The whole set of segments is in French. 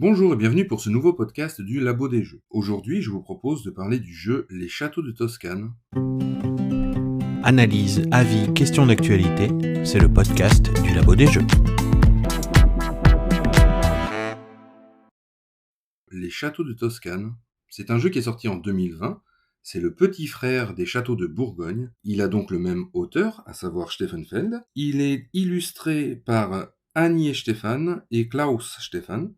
Bonjour et bienvenue pour ce nouveau podcast du Labo des Jeux. Aujourd'hui, je vous propose de parler du jeu Les Châteaux de Toscane. Analyse, avis, questions d'actualité, c'est le podcast du Labo des Jeux. Les Châteaux de Toscane, c'est un jeu qui est sorti en 2020. C'est le petit frère des Châteaux de Bourgogne. Il a donc le même auteur, à savoir Stefan Feld. Il est illustré par Annie Stefan et Klaus Stefan.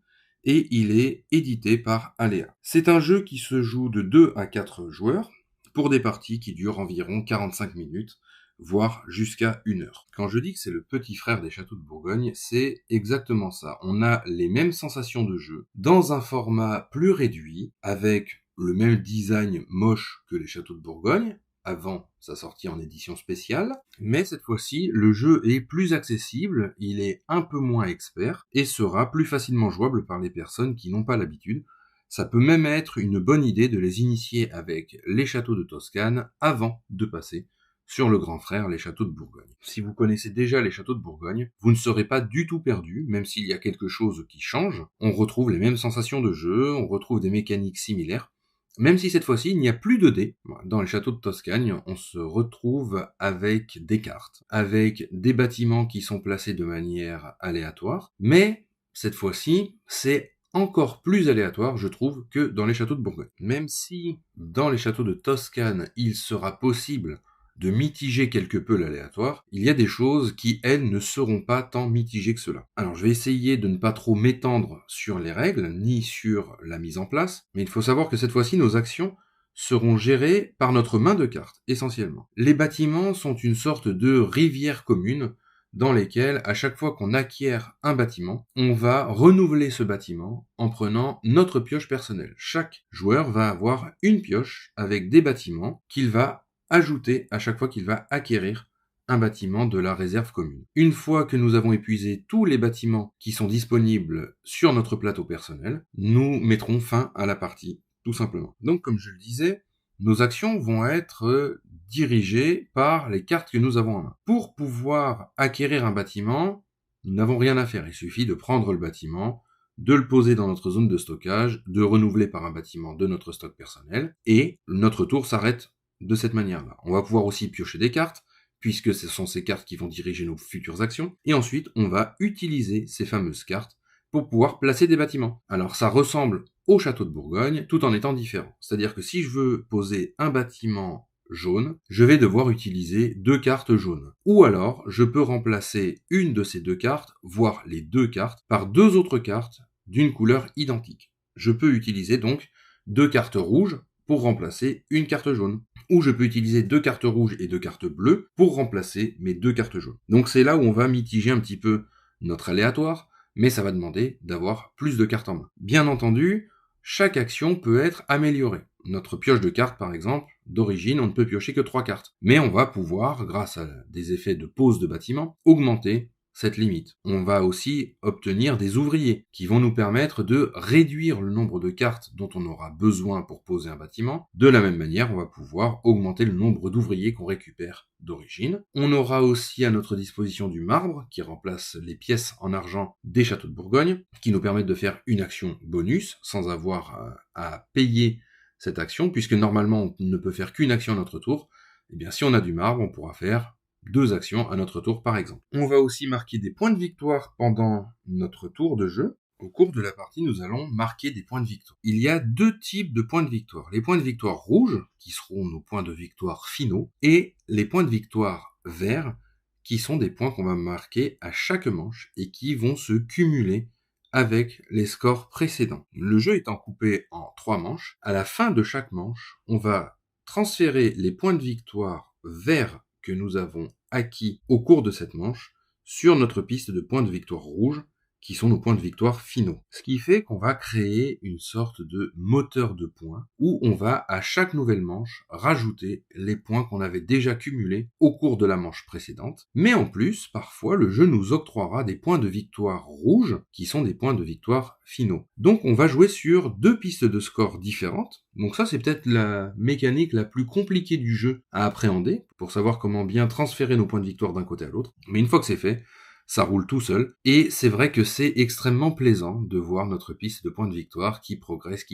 Et il est édité par Alea. C'est un jeu qui se joue de 2 à 4 joueurs pour des parties qui durent environ 45 minutes, voire jusqu'à 1 heure. Quand je dis que c'est le petit frère des Châteaux de Bourgogne, c'est exactement ça. On a les mêmes sensations de jeu, dans un format plus réduit, avec le même design moche que les Châteaux de Bourgogne, avant sa sortie en édition spéciale, mais cette fois-ci, le jeu est plus accessible, il est un peu moins expert, et sera plus facilement jouable par les personnes qui n'ont pas l'habitude. Ça peut même être une bonne idée de les initier avec les Châteaux de Toscane avant de passer sur le grand frère, les Châteaux de Bourgogne. Si vous connaissez déjà les Châteaux de Bourgogne, vous ne serez pas du tout perdu, même s'il y a quelque chose qui change. On retrouve les mêmes sensations de jeu, on retrouve des mécaniques similaires, même si cette fois-ci, il n'y a plus de dés. Dans les châteaux de Toscane, on se retrouve avec des cartes, avec des bâtiments qui sont placés de manière aléatoire, mais cette fois-ci, c'est encore plus aléatoire, je trouve, que dans les châteaux de Bourgogne. Même si, dans les châteaux de Toscane, il sera possible de mitiger quelque peu l'aléatoire, il y a des choses qui, elles, ne seront pas tant mitigées que cela. Alors, je vais essayer de ne pas trop m'étendre sur les règles, ni sur la mise en place, mais il faut savoir que cette fois-ci, nos actions seront gérées par notre main de cartes, essentiellement. Les bâtiments sont une sorte de rivière commune, dans lesquelles, à chaque fois qu'on acquiert un bâtiment, on va renouveler ce bâtiment en prenant notre pioche personnelle. Chaque joueur va avoir une pioche avec des bâtiments qu'il va ajouter à chaque fois qu'il va acquérir un bâtiment de la réserve commune. Une fois que nous avons épuisé tous les bâtiments qui sont disponibles sur notre plateau personnel, nous mettrons fin à la partie, tout simplement. Donc, comme je le disais, nos actions vont être dirigées par les cartes que nous avons en main. Pour pouvoir acquérir un bâtiment, nous n'avons rien à faire. Il suffit de prendre le bâtiment, de le poser dans notre zone de stockage, de renouveler par un bâtiment de notre stock personnel, et notre tour s'arrête de cette manière-là. On va pouvoir aussi piocher des cartes, puisque ce sont ces cartes qui vont diriger nos futures actions, et ensuite on va utiliser ces fameuses cartes pour pouvoir placer des bâtiments. Alors ça ressemble au château de Bourgogne, tout en étant différent. C'est-à-dire que si je veux poser un bâtiment jaune, je vais devoir utiliser 2 cartes jaunes. Ou alors, je peux remplacer une de ces 2 cartes, voire les 2 cartes, par 2 autres cartes d'une couleur identique. Je peux utiliser donc 2 cartes rouges pour remplacer une carte jaune. Ou je peux utiliser 2 cartes rouges et 2 cartes bleues pour remplacer mes 2 cartes jaunes. Donc c'est là où on va mitiger un petit peu notre aléatoire, mais ça va demander d'avoir plus de cartes en main. Bien entendu, chaque action peut être améliorée. Notre pioche de cartes, par exemple, d'origine, on ne peut piocher que 3 cartes. Mais on va pouvoir, grâce à des effets de pose de bâtiment, augmenter cette limite. On va aussi obtenir des ouvriers qui vont nous permettre de réduire le nombre de cartes dont on aura besoin pour poser un bâtiment. De la même manière, on va pouvoir augmenter le nombre d'ouvriers qu'on récupère d'origine. On aura aussi à notre disposition du marbre qui remplace les pièces en argent des châteaux de Bourgogne, qui nous permettent de faire une action bonus sans avoir à payer cette action, puisque normalement on ne peut faire qu'une action à notre tour. Et bien si on a du marbre, on pourra faire 2 actions à notre tour par exemple. On va aussi marquer des points de victoire pendant notre tour de jeu. Au cours de la partie, nous allons marquer des points de victoire. Il y a 2 types de points de victoire. Les points de victoire rouges, qui seront nos points de victoire finaux, et les points de victoire verts, qui sont des points qu'on va marquer à chaque manche et qui vont se cumuler avec les scores précédents. Le jeu étant coupé en 3 manches, à la fin de chaque manche, on va transférer les points de victoire verts que nous avons acquis au cours de cette manche sur notre piste de points de victoire rouge, qui sont nos points de victoire finaux. Ce qui fait qu'on va créer une sorte de moteur de points, où on va à chaque nouvelle manche rajouter les points qu'on avait déjà cumulés au cours de la manche précédente. Mais en plus, parfois, le jeu nous octroiera des points de victoire rouges, qui sont des points de victoire finaux. Donc on va jouer sur 2 pistes de score différentes. Donc ça, c'est peut-être la mécanique la plus compliquée du jeu à appréhender, pour savoir comment bien transférer nos points de victoire d'un côté à l'autre. Mais une fois que c'est fait, ça roule tout seul. Et c'est vrai que c'est extrêmement plaisant de voir notre piste de points de victoire qui progresse,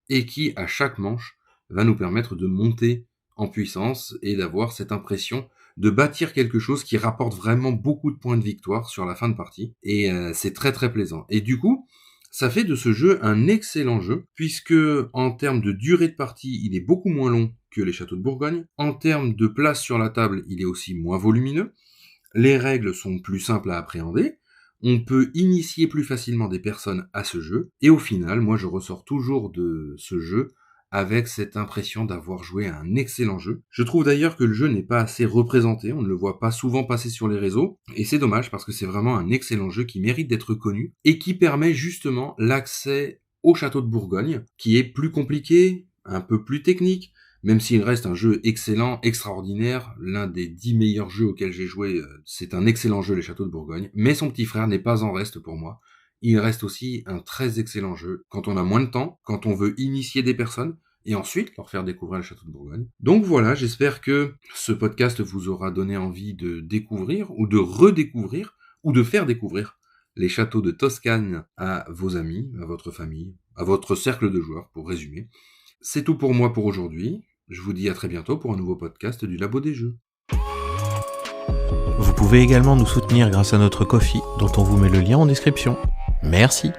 et qui, à chaque manche, va nous permettre de monter en puissance et d'avoir cette impression de bâtir quelque chose qui rapporte vraiment beaucoup de points de victoire sur la fin de partie. Et c'est très très plaisant. Et du coup, ça fait de ce jeu un excellent jeu, puisque en termes de durée de partie, il est beaucoup moins long que les châteaux de Bourgogne. En termes de place sur la table, il est aussi moins volumineux. Les règles sont plus simples à appréhender. On peut initier plus facilement des personnes à ce jeu. Et au final, moi je ressors toujours de ce jeu avec cette impression d'avoir joué à un excellent jeu. Je trouve d'ailleurs que le jeu n'est pas assez représenté, on ne le voit pas souvent passer sur les réseaux, et c'est dommage parce que c'est vraiment un excellent jeu qui mérite d'être connu, et qui permet justement l'accès au château de Bourgogne, qui est plus compliqué, un peu plus technique, même s'il reste un jeu excellent, extraordinaire, l'un des 10 meilleurs jeux auxquels j'ai joué, c'est un excellent jeu, les châteaux de Bourgogne, mais son petit frère n'est pas en reste pour moi. Il reste aussi un très excellent jeu quand on a moins de temps, quand on veut initier des personnes, et ensuite leur faire découvrir le château de Bourgogne. Donc voilà, j'espère que ce podcast vous aura donné envie de découvrir, ou de redécouvrir, ou de faire découvrir les châteaux de Toscane à vos amis, à votre famille, à votre cercle de joueurs, pour résumer. C'est tout pour moi pour aujourd'hui. Je vous dis à très bientôt pour un nouveau podcast du Labo des Jeux. Vous pouvez également nous soutenir grâce à notre Ko-fi, dont on vous met le lien en description. Merci.